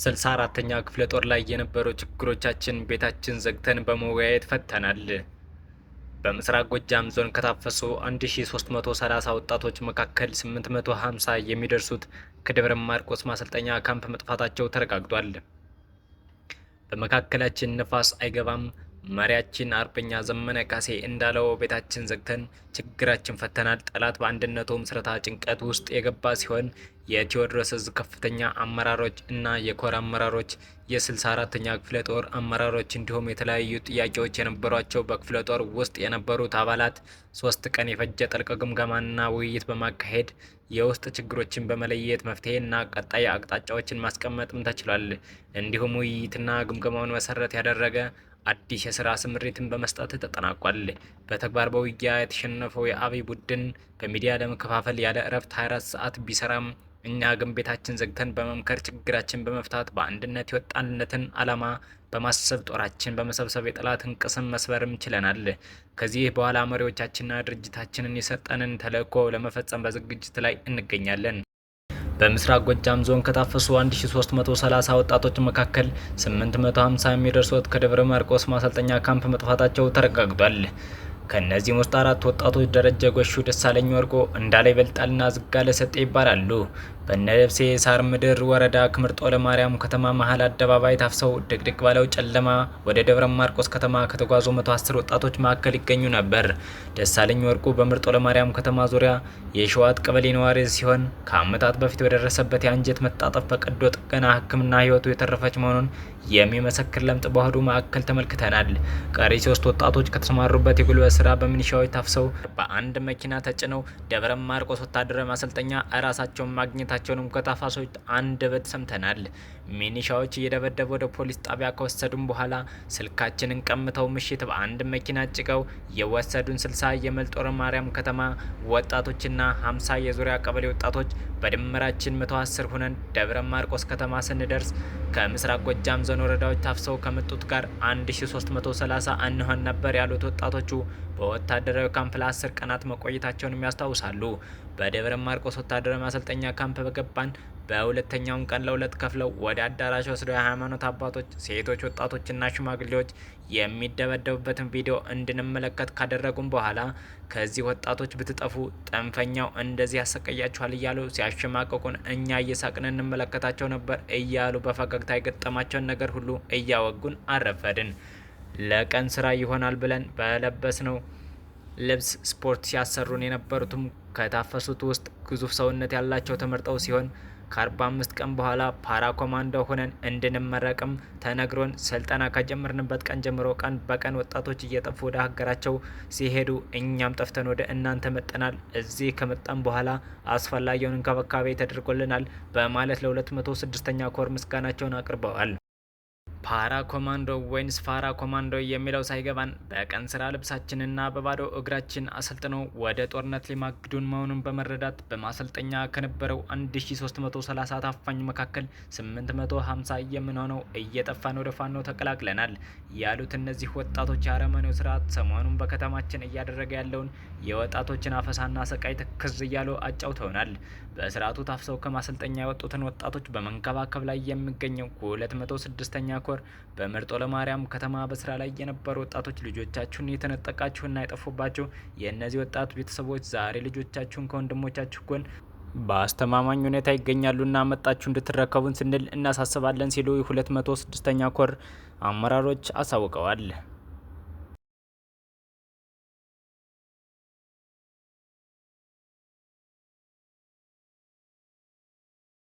64ኛ ክፍለ ጦር ላይ የነበሩ ችግሮቻችን ቤታችን ዘግተን በመወያየት ፈተናል። በምስራቅ ጎጃም ዞን ከታፈሱ 1330 ወጣቶች መካከል 850 የሚደርሱት ከደብረ ማርቆስ ማሰልጠኛ ካምፕ መጥፋታቸው ተረጋግጧል። በመካከላችን ነፋስ አይገባም መሪያችን አርበኛ ዘመነ ካሴ እንዳለው ቤታችን ዘግተን ችግራችን ፈተናል። ጠላት በአንድነቱ ምስረታ ጭንቀት ውስጥ የገባ ሲሆን የቴዎድሮስ ዕዝ ከፍተኛ አመራሮች እና የኮር አመራሮች፣ የ64ኛ ክፍለ ጦር አመራሮች እንዲሁም የተለያዩ ጥያቄዎች የነበሯቸው በክፍለ ጦር ውስጥ የነበሩት አባላት 3 ቀን የፈጀ ጥልቅ ግምገማና ውይይት በማካሄድ የውስጥ ችግሮችን በመለየት መፍትሄ እና ቀጣይ አቅጣጫዎችን ማስቀመጥም ተችሏል። እንዲሁም ውይይትና ግምገማውን መሰረት ያደረገ አዲስ የስራ ስምሪትን በመስጠት ተጠናቋል። በተግባር በውጊያ የተሸነፈው የአብይ ቡድን በሚዲያ ለመከፋፈል ያለ እረፍት 24 ሰዓት ቢሰራም እኛ ግን ቤታችን ዘግተን በመምከር ችግራችን በመፍታት በአንድነት የወጣንለትን ዓላማ በማሰብ ጦራችን በመሰብሰብ የጠላትን ቅስም መስበርም ችለናል። ከዚህ በኋላ መሪዎቻችንና ድርጅታችንን የሰጠንን ተልዕኮ ለመፈጸም በዝግጅት ላይ እንገኛለን። በምስራቅ ጎጃም ዞን ከታፈሱ 1330 ወጣቶች መካከል 850 የሚደርሱት ከደብረ ማርቆስ ማሰልጠኛ ካምፕ መጥፋታቸው ተረጋግጧል። ከእነዚህም ውስጥ 4 ወጣቶች ደረጀ ጎሹ፣ ደሳለኝ ወርቆ፣ እንዳለ ይበልጣልና ዝጋለ ሰጤ ይባላሉ። በነደብሴ ሳር ምድር ወረዳ ክምርጦ ለማርያም ከተማ መሀል አደባባይ ታፍሰው ድቅድቅ ባለው ጨለማ ወደ ደብረ ማርቆስ ከተማ ከተጓዙ 110 ወጣቶች መካከል ይገኙ ነበር። ደሳለኝ ወርቁ በምርጦ ለማርያም ከተማ ዙሪያ የሸዋት ቀበሌ ነዋሪ ሲሆን ከዓመታት በፊት በደረሰበት የአንጀት መጣጠፍ በቀዶ ጥገና ሕክምና ህይወቱ የተረፈች መሆኑን የሚመሰክር ለምጥ በሆዱ ማዕከል ተመልክተናል። ቀሪ 3 ወጣቶች ከተሰማሩበት የጉልበት ስራ በሚኒሻዎች ታፍሰው በአንድ መኪና ተጭነው ደብረ ማርቆስ ወታደራዊ ማሰልጠኛ ራሳቸውን ማግኘታቸውንም ከታፋሾች አንደበት ሰምተናል። ሚኒሻዎች እየደበደቡ ወደ ፖሊስ ጣቢያ ከወሰዱም በኋላ ስልካችንን ቀምተው ምሽት በአንድ መኪና ጭቀው የወሰዱን 60 የመልጦ ለማርያም ከተማ ወጣቶችና 50 የዙሪያ ቀበሌ ወጣቶች በድምራችን 110 ሆነን ደብረ ማርቆስ ከተማ ስንደርስ ከምስራቅ ጎጃም ዞን ወረዳዎች ታፍሰው ከመጡት ጋር 1330 እንሆን ነበር ያሉት ወጣቶቹ በወታደራዊ ካምፕ ለ10 ቀናት መቆየታቸውንም ያስታውሳሉ። በደብረ ማርቆስ ወታደራዊ ማሰልጠኛ ካምፕ በገባን በሁለተኛው ቀን ለሁለት ከፍለው ወደ አዳራሽ ወስደው የሃይማኖት አባቶች፣ ሴቶች፣ ወጣቶችና ሽማግሌዎች የሚደበደቡበትን ቪዲዮ እንድንመለከት ካደረጉም በኋላ ከዚህ ወጣቶች ብትጠፉ ጠንፈኛው እንደዚህ ያሰቃያችኋል እያሉ ሲያሸማቀቁን እኛ እየሳቅን እንመለከታቸው ነበር እያሉ በፈገግታ የገጠማቸውን ነገር ሁሉ እያወጉን አረፈድን። ለቀን ስራ ይሆናል ብለን በለበስነው ልብስ ስፖርት ሲያሰሩን የነበሩትም ከታፈሱት ውስጥ ግዙፍ ሰውነት ያላቸው ተመርጠው ሲሆን ከ45 ቀን በኋላ ፓራ ኮማንዶ ሆነን እንድንመረቅም ተነግሮን ስልጠና ከጀመርንበት ቀን ጀምሮ ቀን በቀን ወጣቶች እየጠፉ ወደ ሀገራቸው ሲሄዱ እኛም ጠፍተን ወደ እናንተ መጠናል። እዚህ ከመጣም በኋላ አስፈላጊውን እንክብካቤ ተደርጎልናል በማለት ለ206ኛ ኮር ምስጋናቸውን አቅርበዋል። ፓራ ኮማንዶ ወይንስ ፋራ ኮማንዶ የሚለው ሳይገባን በቀን ስራ ልብሳችንና በባዶ እግራችን አሰልጥነው ወደ ጦርነት ሊማግዱን መሆኑን በመረዳት በማሰልጠኛ ከነበረው 1330 ታፋኝ መካከል 850 የምንሆነው እየጠፋን ወደ ፋኖ ተቀላቅለናል ያሉት እነዚህ ወጣቶች የአረመኔው ስርዓት ሰሞኑን በከተማችን እያደረገ ያለውን የወጣቶችን አፈሳና ሰቃይ ትክዝ እያሉ አጫውተውናል። በስርዓቱ ታፍሰው ከማሰልጠኛ የወጡትን ወጣቶች በመንከባከብ ላይ የሚገኘው 206ኛ ኮር በምርጦ ለማርያም ከተማ በስራ ላይ የነበሩ ወጣቶች ልጆቻችሁን የተነጠቃችሁና የጠፉባችሁ የእነዚህ ወጣት ቤተሰቦች ዛሬ ልጆቻችሁን ከወንድሞቻችሁ ጎን በአስተማማኝ ሁኔታ ይገኛሉና መጣችሁ እንድትረከቡን ስንል እናሳስባለን ሲሉ 206ኛ ኮር አመራሮች አሳውቀዋል።